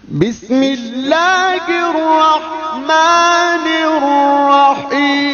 بسم اللہ الرحمن الرحیم۔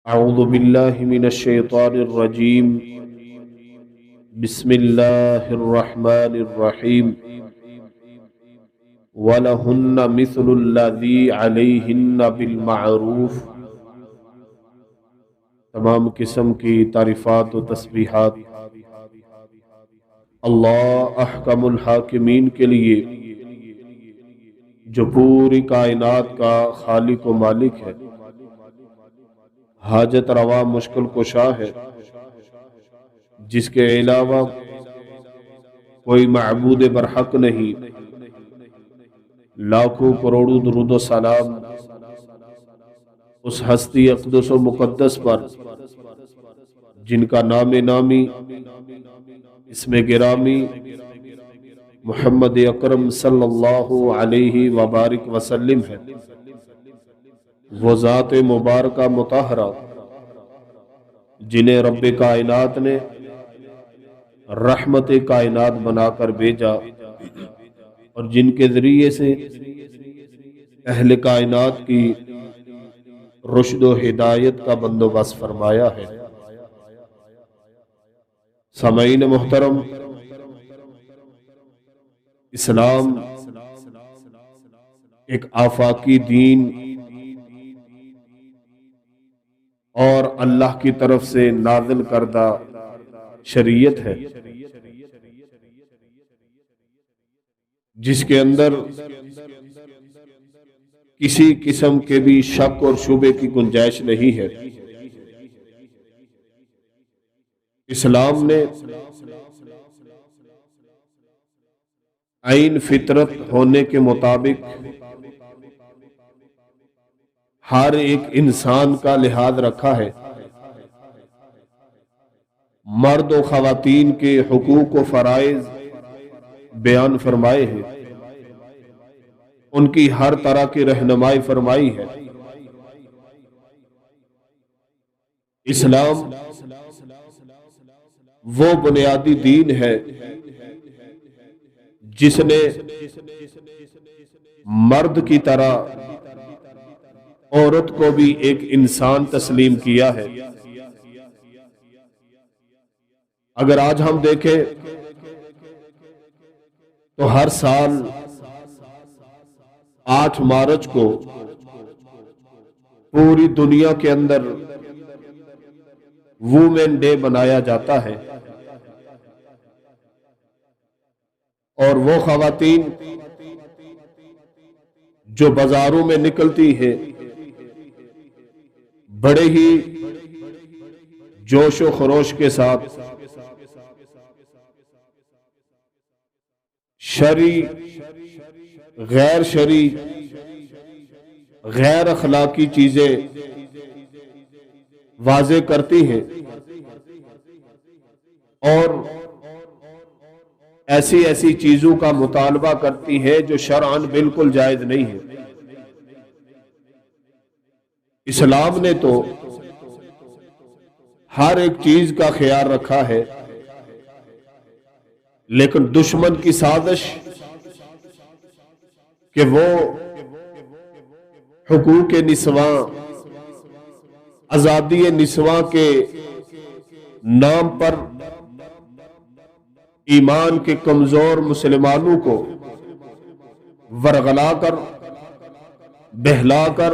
اعوذ باللہ من الشیطان الرجیم، بسم اللہ الرحمن الرحیم۔ وَلَهُنَّ مِثْلُ الَّذِي عَلَيْهِنَّ بِالْمَعْرُوفِ۔ تمام قسم کی تعریفات و تسبیحات اللہ احکم الحاکمین کے لیے، جو پوری کائنات کا خالق و مالک ہے، حاجت روا مشکل کشا ہے، جس کے علاوہ کوئی معبود برحق نہیں۔ لاکھوں کروڑوں درود و سلام اس ہستی اقدس و مقدس پر، جن کا نام نامی، اسم گرامی محمد اکرم صلی اللہ علیہ وبارک وسلم ہے۔ وہ ذات مبارکہ مطہرہ جنہیں رب کائنات نے رحمت کائنات بنا کر بھیجا، اور جن کے ذریعے سے اہل کائنات کی رشد و ہدایت کا بندوبست فرمایا ہے۔ سامعین محترم، اسلام ایک آفاقی دین اور اللہ کی طرف سے نازل کردہ شریعت ہے، جس کے اندر کسی قسم کے بھی شک اور شبے کی گنجائش نہیں ہے۔ اسلام نے عین فطرت ہونے کے مطابق ہر ایک انسان کا لحاظ رکھا ہے۔ مرد و خواتین کے حقوق و فرائض بیان فرمائے ہیں، ان کی ہر طرح کی رہنمائی فرمائی ہے۔ اسلام وہ بنیادی دین ہے جس نے مرد کی طرح عورت کو بھی ایک انسان تسلیم کیا ہے۔ اگر آج ہم دیکھیں تو ہر سال 8 مارچ کو پوری دنیا کے اندر وومن ڈے منایا جاتا ہے، اور وہ خواتین جو بازاروں میں نکلتی ہیں، بڑے ہی جوش و خروش کے ساتھ شرعی، غیر شرعی، غیر اخلاقی چیزیں واضح کرتی ہیں، اور ایسی چیزوں کا مطالبہ کرتی ہیں جو شرعاً بالکل جائز نہیں ہے۔ اسلام نے تو ہر ایک چیز کا خیال رکھا ہے، لیکن دشمن کی سازش کہ وہ حقوق نسواں، آزادی نسواں کے نام پر ایمان کے کمزور مسلمانوں کو ورغلا کر، بہلا کر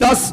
10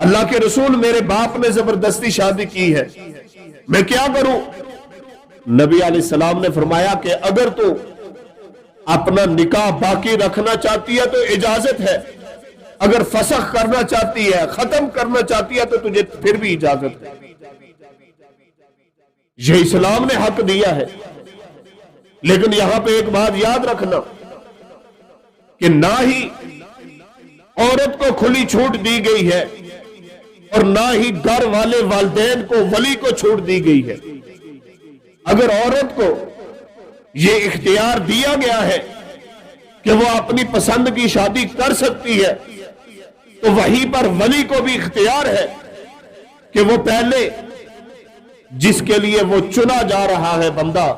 اللہ کے رسول میرے باپ نے زبردستی شادی کی ہے، میں کیا کروں؟ نبی علیہ السلام نے فرمایا کہ اگر تو اپنا نکاح باقی رکھنا چاہتی ہے تو اجازت ہے، اگر فسخ کرنا چاہتی ہے، ختم کرنا چاہتی ہے تو تجھے پھر بھی اجازت ہے۔ یہ اسلام نے حق دیا ہے۔ لیکن یہاں پہ ایک بات یاد رکھنا کہ نہ ہی عورت کو کھلی چھوٹ دی گئی ہے اور نہ ہی گھر والے والدین کو، ولی کو چھوٹ دی گئی ہے۔ اگر عورت کو یہ اختیار دیا گیا ہے کہ وہ اپنی پسند کی شادی کر سکتی ہے تو وہیں پر ولی کو بھی اختیار ہے کہ وہ پہلے جس کے لیے وہ چنا جا رہا ہے بندہ،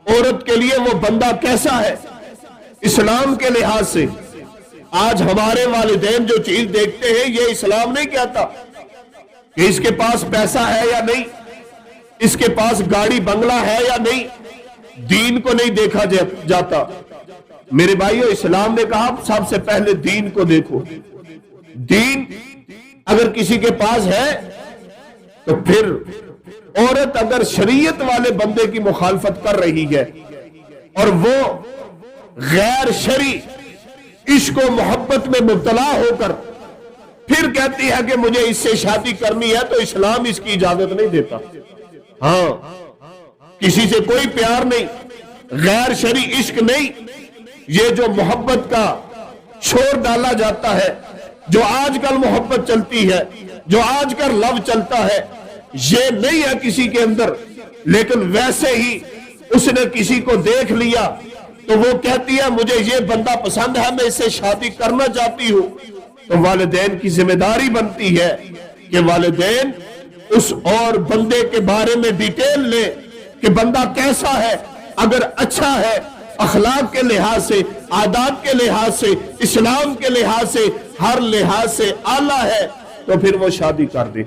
عورت کے لیے وہ بندہ کیسا ہے اسلام کے لحاظ سے۔ آج ہمارے والدین جو چیز دیکھتے ہیں یہ اسلام نہیں کہتا کہ اس کے پاس پیسہ ہے یا نہیں، اس کے پاس گاڑی بنگلہ ہے یا نہیں، دین کو نہیں دیکھا جاتا۔ میرے بھائیو، اسلام نے کہا سب سے پہلے دین کو دیکھو۔ دین اگر کسی کے پاس ہے تو پھر عورت اگر شریعت والے بندے کی مخالفت کر رہی ہے اور وہ غیر شرعی عشق و محبت میں مبتلا ہو کر پھر کہتی ہے کہ مجھے اس سے شادی کرنی ہے تو اسلام اس کی اجازت نہیں دیتا۔ ہاں، کسی سے کوئی پیار نہیں، غیر شرعی عشق نہیں، یہ جو محبت کا شور ڈالا جاتا ہے، جو آج کل محبت چلتی ہے، جو آج کل لو چلتا ہے، یہ نہیں ہے کسی کے اندر۔ لیکن ویسے ہی اس نے کسی کو دیکھ لیا تو وہ کہتی ہے مجھے یہ بندہ پسند ہے، میں اس سے شادی کرنا چاہتی ہوں، تو والدین کی ذمہ داری بنتی ہے کہ والدین اس اور بندے کے بارے میں ڈیٹیل لیں کہ بندہ کیسا ہے۔ اگر اچھا ہے، اخلاق کے لحاظ سے، عادات کے لحاظ سے، اسلام کے لحاظ سے، ہر لحاظ سے اعلیٰ ہے تو پھر وہ شادی کر دے۔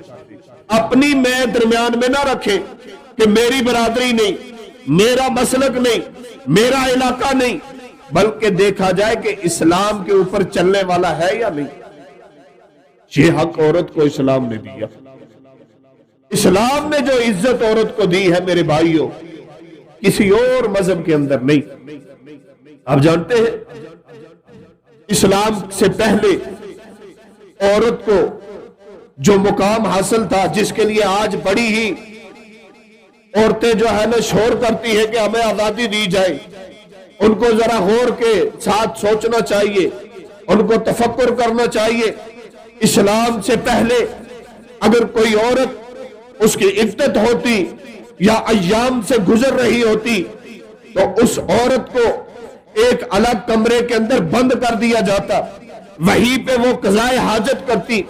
اپنی میں درمیان میں نہ رکھے کہ میری برادری نہیں، میرا مسلک نہیں، میرا علاقہ نہیں، بلکہ دیکھا جائے کہ اسلام کے اوپر چلنے والا ہے یا نہیں۔ یہ حق عورت کو اسلام نے دیا۔ اسلام نے جو عزت عورت کو دی ہے میرے بھائیوں، کسی اور مذہب کے اندر نہیں۔ آپ جانتے ہیں اسلام سے پہلے عورت کو جو مقام حاصل تھا، جس کے لیے آج بڑی ہی عورتیں جو ہے نا شور کرتی ہیں کہ ہمیں آزادی دی جائے، ان کو ذرا غور کے ساتھ سوچنا چاہیے، ان کو تفکر کرنا چاہیے۔ اسلام سے پہلے اگر کوئی عورت اس کی عدت ہوتی یا ایام سے گزر رہی ہوتی تو اس عورت کو ایک الگ کمرے کے اندر بند کر دیا جاتا، وہیں پہ وہ قضائے حاجت کرتی،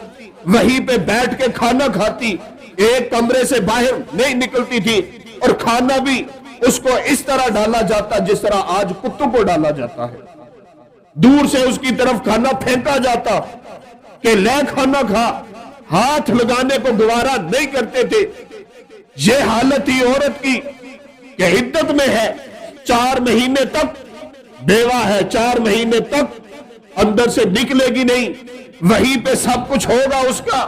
وہیں پہ بیٹھ کے کھانا کھاتی، ایک کمرے سے باہر نہیں نکلتی تھی، اور کھانا بھی اس کو اس طرح ڈالا جاتا جس طرح آج کتوں کو ڈالا جاتا ہے۔ دور سے اس کی طرف کھانا پھینکا جاتا کہ لے کھانا کھا، ہاتھ لگانے کو گوارا نہیں کرتے تھے۔ یہ حالت تھی عورت کی کہ عدت میں ہے، 4 مہینے تک بیوہ ہے، 4 مہینے تک اندر سے نکلے گی نہیں، وہیں پہ سب کچھ ہوگا اس کا۔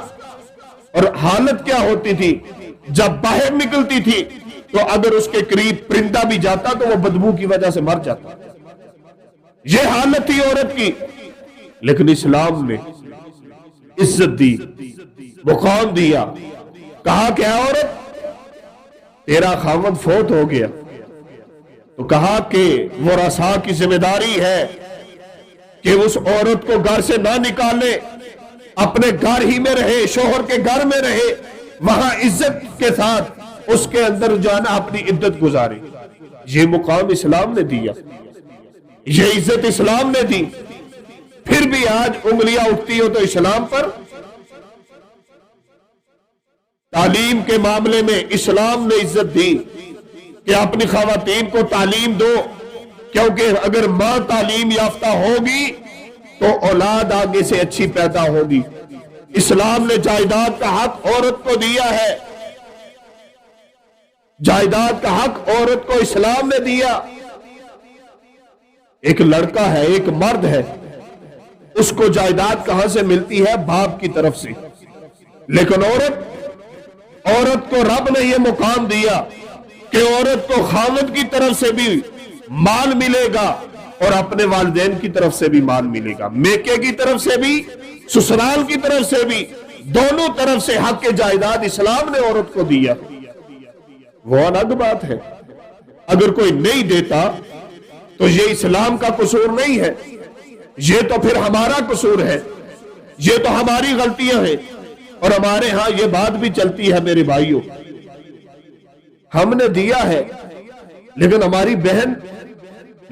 اور حالت کیا ہوتی تھی جب باہر نکلتی تھی تو اگر اس کے قریب پرندہ بھی جاتا تو وہ بدبو کی وجہ سے مر جاتا۔ یہ حالت تھی عورت کی، لیکن اسلام نے عزت دی، مقام دیا، کہا کہ عورت تیرا خاوند فوت ہو گیا تو کہا کہ ورثاء کی ذمہ داری ہے کہ اس عورت کو گھر سے نہ نکالے، اپنے گھر ہی میں رہے، شوہر کے گھر میں رہے، وہاں عزت کے ساتھ اس کے اندر جانا اپنی عدت گزارے۔ یہ مقام اسلام نے دیا، یہ عزت اسلام نے دی۔ پھر بھی آج انگلیاں اٹھتی ہو تو اسلام پر۔ تعلیم کے معاملے میں اسلام نے عزت دی کہ اپنی خواتین کو تعلیم دو، کیونکہ اگر ماں تعلیم یافتہ ہوگی تو اولاد آگے سے اچھی پیدا ہوگی۔ اسلام نے جائیداد کا حق عورت کو دیا ہے، جائیداد کا حق عورت کو اسلام نے دیا۔ ایک لڑکا ہے، ایک مرد ہے، اس کو جائیداد کہاں سے ملتی ہے؟ باپ کی طرف سے۔ لیکن عورت کو رب نے یہ مقام دیا کہ عورت کو خاوند کی طرف سے بھی مال ملے گا اور اپنے والدین کی طرف سے بھی مال ملے گا، میکے کی طرف سے بھی سسرال کی طرف سے بھی، دونوں طرف سے حق جائیداد اسلام نے عورت کو دیا۔ وہ الگ بات ہے اگر کوئی نہیں دیتا تو یہ اسلام کا قصور نہیں ہے، یہ تو پھر ہمارا قصور ہے، یہ تو ہماری غلطیاں ہیں۔ اور ہمارے ہاں یہ بات بھی چلتی ہے میرے بھائیوں، ہم نے دیا ہے لیکن ہماری بہن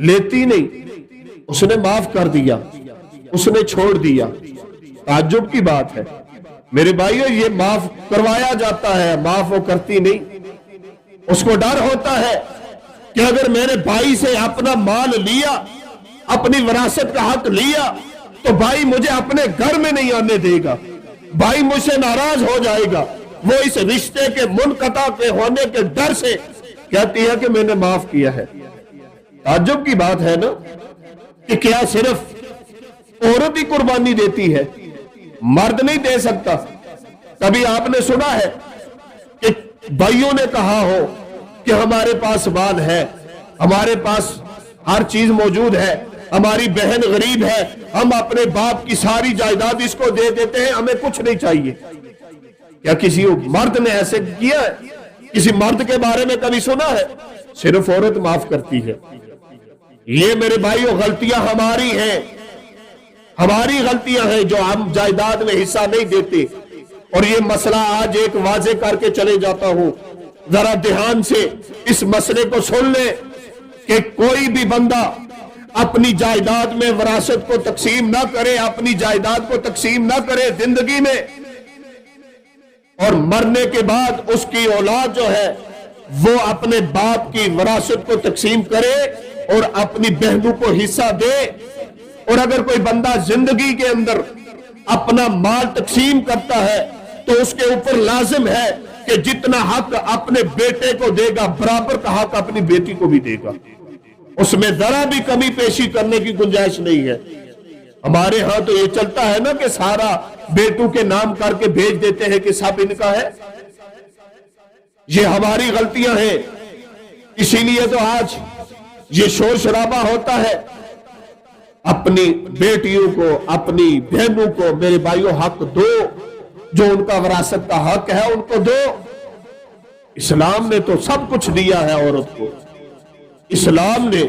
لیتی نہیں، اس نے معاف کر دیا، اس نے چھوڑ دیا۔ تعجب کی بات ہے میرے بھائیوں، یہ معاف کروایا جاتا ہے، معاف وہ کرتی نہیں۔ اس کو ڈر ہوتا ہے کہ اگر میرے بھائی سے اپنا مال لیا، اپنی وراثت کا حق لیا، تو بھائی مجھے اپنے گھر میں نہیں آنے دے گا، بھائی مجھ سے ناراض ہو جائے گا۔ وہ اس رشتے کے منقطع کے ہونے کے ڈر سے کہتی ہے کہ میں نے معاف کیا ہے۔ تعجب کی بات ہے نا کہ کیا صرف عورت ہی قربانی دیتی ہے، مرد نہیں دے سکتا؟ کبھی آپ نے سنا ہے کہ بھائیوں نے کہا ہو کہ ہمارے پاس مال ہے، ہمارے پاس ہر چیز موجود ہے، ہماری بہن غریب ہے، ہم اپنے باپ کی ساری جائیداد اس کو دے دیتے ہیں، ہمیں کچھ نہیں چاہیے؟ کیا کسی مرد نے ایسے کیا ہے؟ کسی مرد کے بارے میں کبھی سنا ہے؟ صرف عورت معاف کرتی ہے۔ یہ میرے بھائیوں غلطیاں ہماری ہیں، ہماری غلطیاں ہیں جو ہم جائیداد میں حصہ نہیں دیتے۔ اور یہ مسئلہ آج ایک واضح کر کے چلے جاتا ہوں، ذرا دھیان سے اس مسئلے کو سن لیں کہ کوئی بھی بندہ اپنی جائیداد میں وراثت کو تقسیم نہ کرے، اپنی جائیداد کو تقسیم نہ کرے زندگی میں، اور مرنے کے بعد اس کی اولاد جو ہے وہ اپنے باپ کی وراثت کو تقسیم کرے اور اپنی بہنوں کو حصہ دے۔ اور اگر کوئی بندہ زندگی کے اندر اپنا مال تقسیم کرتا ہے تو اس کے اوپر لازم ہے کہ جتنا حق اپنے بیٹے کو دے گا، برابر کا حق اپنی بیٹی کو بھی دے گا، اس میں ذرا بھی کمی پیشی کرنے کی گنجائش نہیں ہے۔ ہمارے ہاں تو یہ چلتا ہے نا کہ سارا بیٹوں کے نام کر کے بھیج دیتے ہیں کہ سب ان کا ہے۔ یہ ہماری غلطیاں ہیں، اسی لیے تو آج یہ شور شرابہ ہوتا ہے۔ اپنی بیٹیوں کو، اپنی بہنوں کو میرے بھائیوں حق دو، جو ان کا وراثت کا حق ہے ان کو دو۔ اسلام نے تو سب کچھ دیا ہے عورت کو، اسلام نے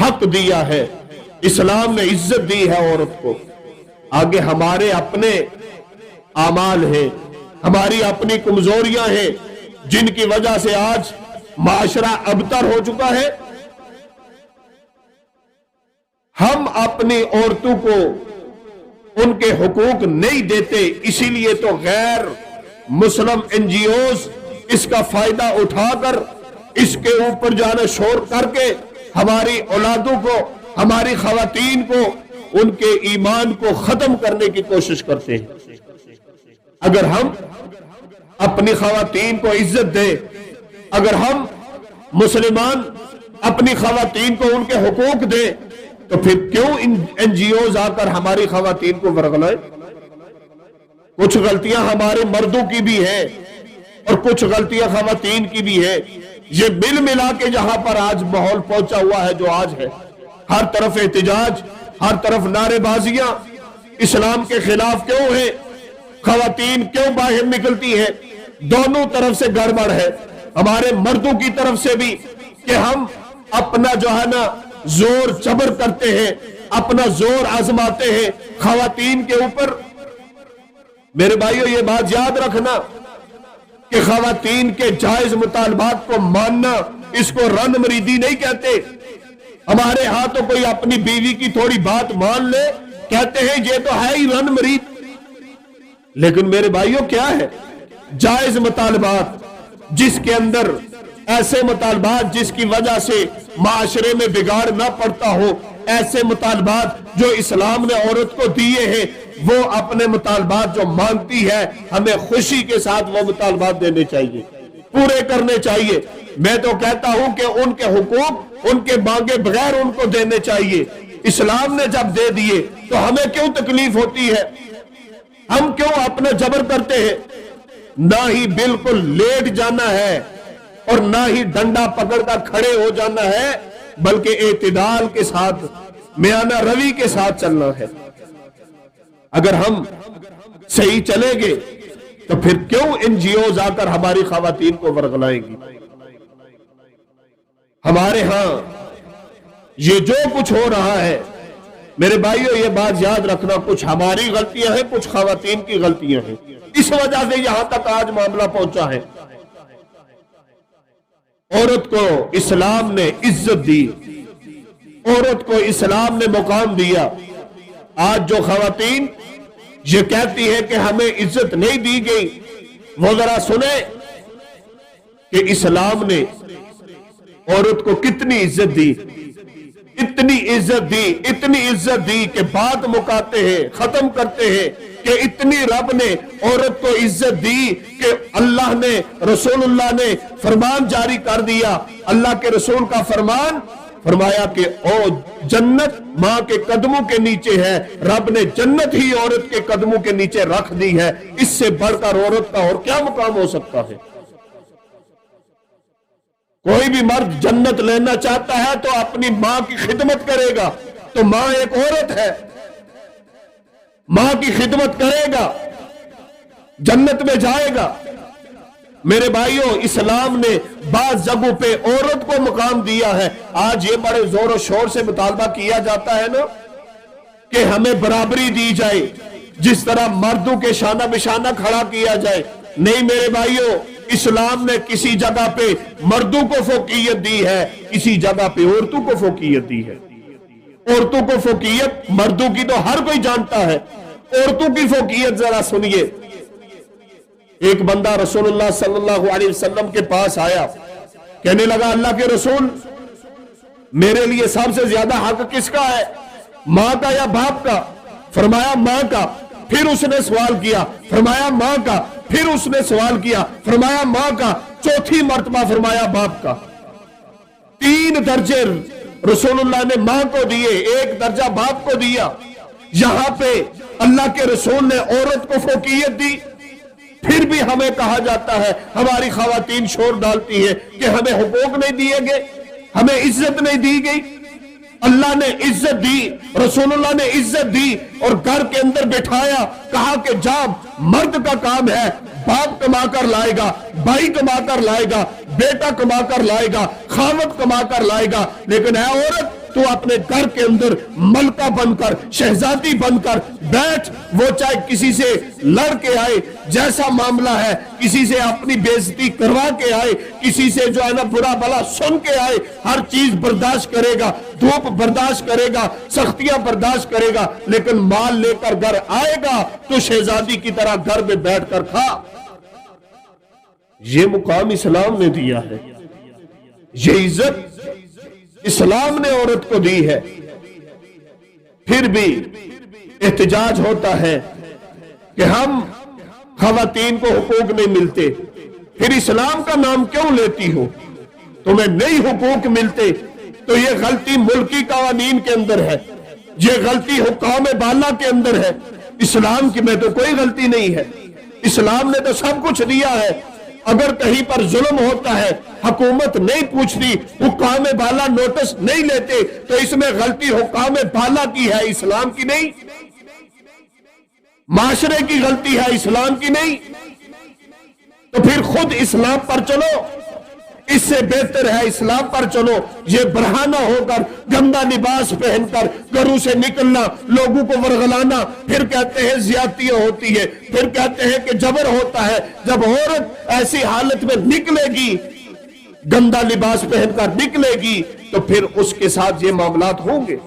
حق دیا ہے، اسلام نے عزت دی ہے عورت کو۔ آگے ہمارے اپنے اعمال ہیں، ہماری اپنی کمزوریاں ہیں جن کی وجہ سے آج معاشرہ ابتر ہو چکا ہے۔ ہم اپنی عورتوں کو ان کے حقوق نہیں دیتے، اسی لیے تو غیر مسلم NGOs اس کا فائدہ اٹھا کر اس کے اوپر جانا شور کر کے ہماری اولادوں کو، ہماری خواتین کو، ان کے ایمان کو ختم کرنے کی کوشش کرتے ہیں۔ اگر ہم اپنی خواتین کو عزت دیں، اگر ہم مسلمان اپنی خواتین کو ان کے حقوق دیں، تو پھر کیوں ان NGOs آ کر ہماری خواتین کو ورغلائیں؟ کچھ غلطیاں ہمارے مردوں کی بھی ہیں اور کچھ غلطیاں خواتین کی بھی ہیں۔ یہ مل ملا کے جہاں پر آج ماحول پہنچا ہوا ہے جو آج ہے، ہر طرف احتجاج، ہر طرف نعرے بازیاں، اسلام کے خلاف کیوں ہیں؟ خواتین کیوں باہر نکلتی ہیں؟ دونوں طرف سے گڑبڑ ہے، ہمارے مردوں کی طرف سے بھی کہ ہم اپنا جو ہے نا زور جبر کرتے ہیں، اپنا زور آزماتے ہیں خواتین کے اوپر۔ میرے بھائیو یہ بات یاد رکھنا کہ خواتین کے جائز مطالبات کو ماننا، اس کو رن مریدی نہیں کہتے۔ ہمارے ہاں تو کوئی اپنی بیوی کی تھوڑی بات مان لے، کہتے ہیں یہ تو ہے ہی رن مرید۔ لیکن میرے بھائیو کیا ہے جائز مطالبات؟ جس کے اندر ایسے مطالبات جس کی وجہ سے معاشرے میں بگاڑ نہ پڑتا ہو، ایسے مطالبات جو اسلام نے عورت کو دیے ہیں، وہ اپنے مطالبات جو مانتی ہے ہمیں خوشی کے ساتھ وہ مطالبات دینے چاہیے، پورے کرنے چاہیے۔ میں تو کہتا ہوں کہ ان کے حقوق ان کے مانگے بغیر ان کو دینے چاہیے۔ اسلام نے جب دے دیے تو ہمیں کیوں تکلیف ہوتی ہے؟ ہم کیوں اپنا جبر کرتے ہیں؟ نہ ہی بالکل لیٹ جانا ہے اور نہ ہی ڈنڈا پکڑ کر کھڑے ہو جانا ہے، بلکہ اعتدال کے ساتھ، میانہ روی کے ساتھ چلنا ہے۔ اگر ہم صحیح چلیں گے تو پھر کیوں این جی اوز آ کر ہماری خواتین کو ورغلائیں گی؟ ہمارے ہاں یہ جو کچھ ہو رہا ہے، میرے بھائیوں یہ بات یاد رکھنا، کچھ ہماری غلطیاں ہیں، کچھ خواتین کی غلطیاں ہیں، اس وجہ سے یہاں تک آج معاملہ پہنچا ہے۔ عورت کو اسلام نے عزت دی، عورت کو اسلام نے مقام دیا۔ آج جو خواتین یہ کہتی ہے کہ ہمیں عزت نہیں دی گئی، وہ ذرا سنیں کہ اسلام نے عورت کو کتنی عزت دی، اتنی عزت دی کہ بات مکاتے ہیں، ختم کرتے ہیں کہ اتنی رب نے عورت کو عزت دی کہ اللہ نے، رسول اللہ نے فرمان جاری کر دیا۔ اللہ کے رسول کا فرمان فرمایا کہ او جنت ماں کے قدموں کے نیچے ہے، رب نے جنت ہی عورت کے قدموں کے نیچے رکھ دی ہے۔ اس سے بڑھ کر عورت کا اور کیا مقام ہو سکتا ہے؟ کوئی بھی مرد جنت لینا چاہتا ہے تو اپنی ماں کی خدمت کرے گا، تو ماں ایک عورت ہے، ماں کی خدمت کرے گا، جنت میں جائے گا۔ میرے بھائیوں، اسلام نے بعض جگہوں پہ عورت کو مقام دیا ہے۔ آج یہ بڑے زور و شور سے مطالبہ کیا جاتا ہے نا کہ ہمیں برابری دی جائے، جس طرح مردوں کے شانہ بشانہ کھڑا کیا جائے۔ نہیں میرے بھائیوں، اسلام نے کسی جگہ پہ مردوں کو فوقیت دی ہے، کسی جگہ پہ عورتوں کو فوقیت دی ہے۔ عورتوں کو فوقیت، مردوں کی تو ہر کوئی جانتا ہے، عورتوں کی فوقیت ذرا سنیے۔ ایک بندہ رسول اللہ صلی اللہ علیہ وسلم کے پاس آیا، کہنے لگا اللہ کے رسول، میرے لیے سب سے زیادہ حق کس کا ہے، ماں کا یا باپ کا؟ فرمایا ماں کا۔ پھر اس نے سوال کیا، فرمایا ماں کا۔ پھر اس نے سوال کیا، فرمایا ماں کا۔ چوتھی مرتبہ فرمایا باپ کا۔ 3 درجے رسول اللہ نے ماں کو دیے، 1 درجہ باپ کو دیا۔ یہاں پہ اللہ کے رسول نے عورت کو فوقیت دی، پھر بھی ہمیں کہا جاتا ہے، ہماری خواتین شور ڈالتی ہے کہ ہمیں حقوق نہیں دیے گئے، ہمیں عزت نہیں دی گئی۔ اللہ نے عزت دی، رسول اللہ نے عزت دی اور گھر کے اندر بٹھایا، کہا کہ جب مرد کا کام ہے، باپ کما کر لائے گا، بھائی کما کر لائے گا، بیٹا کما کر لائے گا، خاوند کما کر لائے گا، لیکن اے عورت تو اپنے گھر کے اندر ملکہ بن کر، شہزادی بن کر بیٹھ۔ وہ چاہے کسی سے لڑ کے آئے، جیسا معاملہ ہے، کسی سے اپنی بے عزتی کروا کے آئے، کسی سے جو ہے نا برا بھلا سن کے آئے، ہر چیز برداشت کرے گا، دھوپ برداشت کرے گا، سختیاں برداشت کرے گا، لیکن مال لے کر گھر آئے گا تو شہزادی کی طرح گھر میں بیٹھ کر کھا۔ یہ مقام اسلام نے دیا ہے، یہ عزت اسلام نے عورت کو دی ہے۔ پھر بھی احتجاج ہوتا ہے کہ ہم خواتین کو حقوق نہیں ملتے، پھر اسلام کا نام کیوں لیتی ہو؟ تمہیں نہیں حقوق ملتے تو یہ غلطی ملکی قوانین کے اندر ہے، یہ غلطی حکام بالا کے اندر ہے، اسلام کی میں تو کوئی غلطی نہیں ہے۔ اسلام نے تو سب کچھ دیا ہے۔ اگر کہیں پر ظلم ہوتا ہے، حکومت نہیں پوچھتی، حکام بالا نوٹس نہیں لیتے، تو اس میں غلطی حکام بالا کی ہے، اسلام کی نہیں۔ معاشرے کی غلطی ہے، اسلام کی نہیں۔ تو پھر خود اسلام پر چلو، اس سے بہتر ہے اسلام پر چلو۔ یہ برہانہ ہو کر، گندا لباس پہن کر گھروں سے نکلنا، لوگوں کو ورغلانا، پھر کہتے ہیں زیادتیاں ہوتی ہے، پھر کہتے ہیں کہ جبر ہوتا ہے۔ جب عورت ایسی حالت میں نکلے گی، گندا لباس پہن کر نکلے گی، تو پھر اس کے ساتھ یہ معاملات ہوں گے۔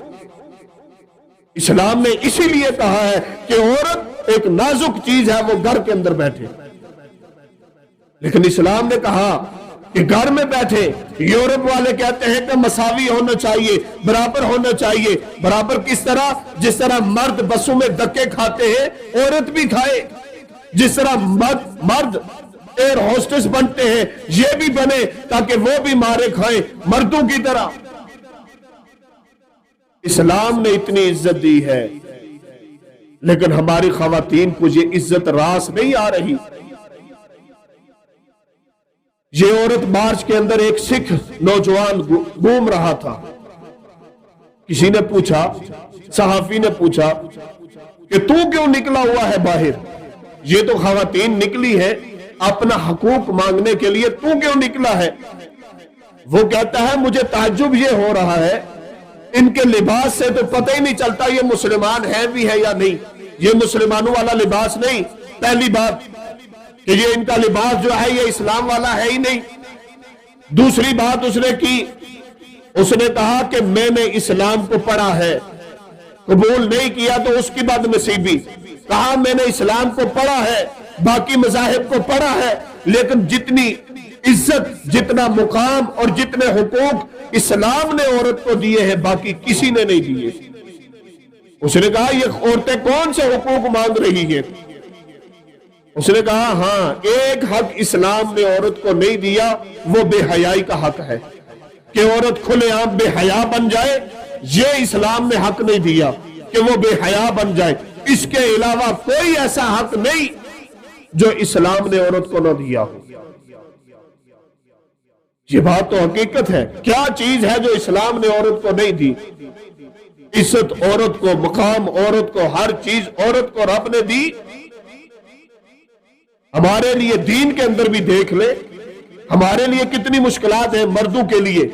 اسلام نے اسی لیے کہا ہے کہ عورت ایک نازک چیز ہے، وہ گھر کے اندر بیٹھے، لیکن اسلام نے کہا کہ گھر میں بیٹھے۔ یورپ والے کہتے ہیں کہ مساوی ہونا چاہیے، برابر ہونا چاہیے۔ برابر کس طرح؟ جس طرح مرد بسوں میں دھکے کھاتے ہیں، عورت بھی کھائے۔ جس طرح مرد ایئر ہوسٹس بنتے ہیں، یہ بھی بنے تاکہ وہ بھی مارے کھائیں مردوں کی طرح۔ اسلام نے اتنی عزت دی ہے، لیکن ہماری خواتین کو یہ عزت راس نہیں آ رہی. یہ عورت مارچ کے اندر ایک سکھ نوجوان گھوم رہا تھا. کسی نے پوچھا، صحافی نے پوچھا کہ تو کیوں نکلا ہوا ہے باہر؟ یہ تو خواتین نکلی ہے اپنا حقوق مانگنے کے لیے، تو کیوں نکلا ہے؟ وہ کہتا ہے مجھے تعجب یہ ہو رہا ہے، ان کے لباس سے تو پتہ ہی نہیں چلتا یہ مسلمان ہیں بھی ہے یا نہیں. یہ مسلمانوں والا لباس نہیں. پہلی بات کہ یہ ان کا لباس جو ہے یہ اسلام والا ہے ہی نہیں. دوسری بات اس نے کی، اس نے کہا کہ میں نے اسلام کو پڑھا ہے، قبول نہیں کیا تو اس کی بد نصیبی. کہا میں نے اسلام کو پڑھا ہے، باقی مذاہب کو پڑھا ہے، لیکن جتنی عزت، جتنا مقام اور جتنے حقوق اسلام نے عورت کو دیے ہیں باقی کسی نے نہیں دیے. اس نے کہا یہ عورتیں کون سے حقوق مانگ رہی ہیں؟ اس نے کہا ہاں ایک حق اسلام نے عورت کو نہیں دیا، وہ بے حیائی کا حق ہے کہ عورت کھلے عام بے حیا بن جائے. یہ اسلام نے حق نہیں دیا کہ وہ بے حیا بن جائے. اس کے علاوہ کوئی ایسا حق نہیں جو اسلام نے عورت کو نہ دیا ہو. یہ بات تو حقیقت ہے. کیا چیز ہے جو اسلام نے عورت کو نہیں دی؟ عزت عورت کو، مقام عورت کو، ہر چیز عورت کو رب نے دی. ہمارے لیے دین کے اندر بھی دیکھ لے، ہمارے لیے کتنی مشکلات ہیں مردوں کے لیے،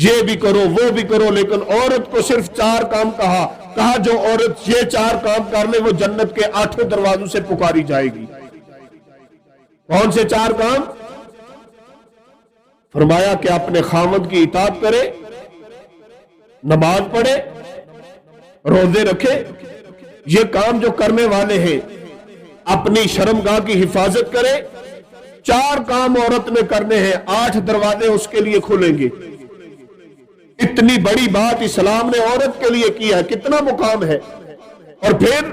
یہ بھی کرو وہ بھی کرو، لیکن عورت کو صرف 4 کام کہا جو عورت یہ 4 کام کر لے وہ جنت کے 8 دروازوں سے پکاری جائے گی. کون سے 4 کام؟ فرمایا کہ اپنے خاوند کی اطاعت کرے، نماز پڑھے، روزے رکھے. یہ کام جو کرنے والے ہیں اپنی شرمگاہ کی حفاظت کرے. 4 کام عورت نے کرنے ہیں، 8 دروازے اس کے لیے کھلیں گے. اتنی بڑی بات اسلام نے عورت کے لیے کیا ہے، کتنا مقام ہے. اور پھر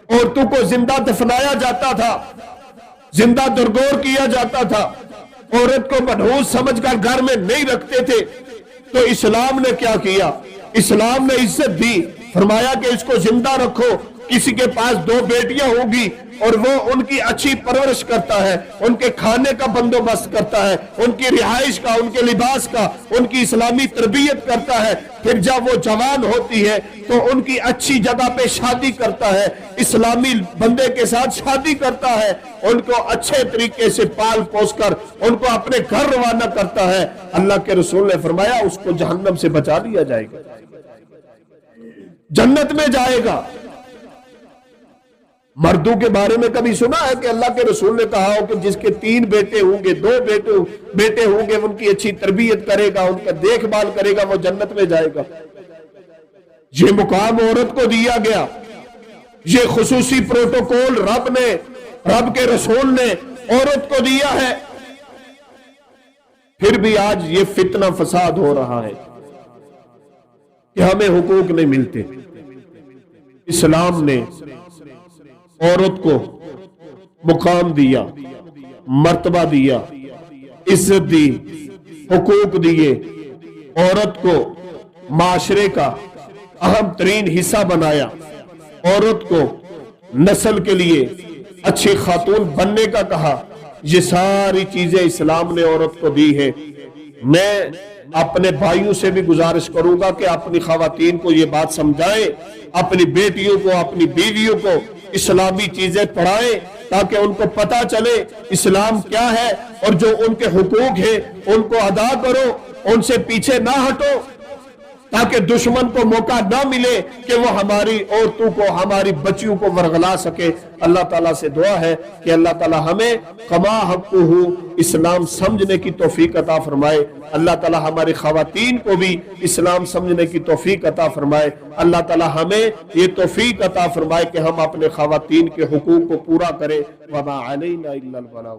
عورتوں کو زندہ دفنایا جاتا تھا، زندہ درگور کیا جاتا تھا. عورت کو منحوس سمجھ کر گھر میں نہیں رکھتے تھے. تو اسلام نے کیا کیا؟ اسلام نے عزت دی. فرمایا کہ اس کو زندہ رکھو. کسی کے پاس 2 بیٹیاں ہوں گی اور وہ ان کی اچھی پرورش کرتا ہے، ان کے کھانے کا بندوبست کرتا ہے، ان کی رہائش کا، ان کے لباس کا، ان کی اسلامی تربیت کرتا ہے. پھر جب وہ جوان ہوتی ہے تو ان کی اچھی جگہ پہ شادی کرتا ہے، اسلامی بندے کے ساتھ شادی کرتا ہے، ان کو اچھے طریقے سے پال پوس کر ان کو اپنے گھر روانہ کرتا ہے. اللہ کے رسول نے فرمایا اس کو جہنم سے بچا لیا جائے گا، جنت میں جائے گا. مردوں کے بارے میں کبھی سنا ہے کہ اللہ کے رسول نے کہا ہو کہ جس کے 3 بیٹے ہوں گے، 2 بیٹے ہوں گے، ان کی اچھی تربیت کرے گا، ان کا دیکھ بھال کرے گا، وہ جنت میں جائے گا. یہ مقام عورت کو دیا گیا. یہ خصوصی پروٹوکول رب کے رسول نے عورت کو دیا ہے. پھر بھی آج یہ فتنہ فساد ہو رہا ہے کہ ہمیں حقوق نہیں ملتے. اسلام نے عورت کو مقام دیا، مرتبہ دیا، عزت دی، حقوق دیے. عورت کو معاشرے کا اہم ترین حصہ بنایا. عورت کو نسل کے لیے اچھی خاتون بننے کا کہا. یہ ساری چیزیں اسلام نے عورت کو دی ہے. میں اپنے بھائیوں سے بھی گزارش کروں گا کہ اپنی خواتین کو یہ بات سمجھائیں، اپنی بیٹیوں کو، اپنی بیویوں کو اسلامی چیزیں پڑھائیں تاکہ ان کو پتا چلے اسلام کیا ہے، اور جو ان کے حقوق ہیں ان کو ادا کرو، ان سے پیچھے نہ ہٹو تاکہ دشمن کو موقع نہ ملے کہ وہ ہماری عورتوں کو، ہماری بچیوں کو ورغلا سکے. اللہ تعالیٰ سے دعا ہے کہ اللہ تعالیٰ ہمیں کما حقہ اسلام سمجھنے کی توفیق عطا فرمائے. اللہ تعالیٰ ہماری خواتین کو بھی اسلام سمجھنے کی توفیق عطا فرمائے. اللہ تعالیٰ ہمیں یہ توفیق عطا فرمائے کہ ہم اپنے خواتین کے حقوق کو پورا کریں. وما علینا الا البلاغ.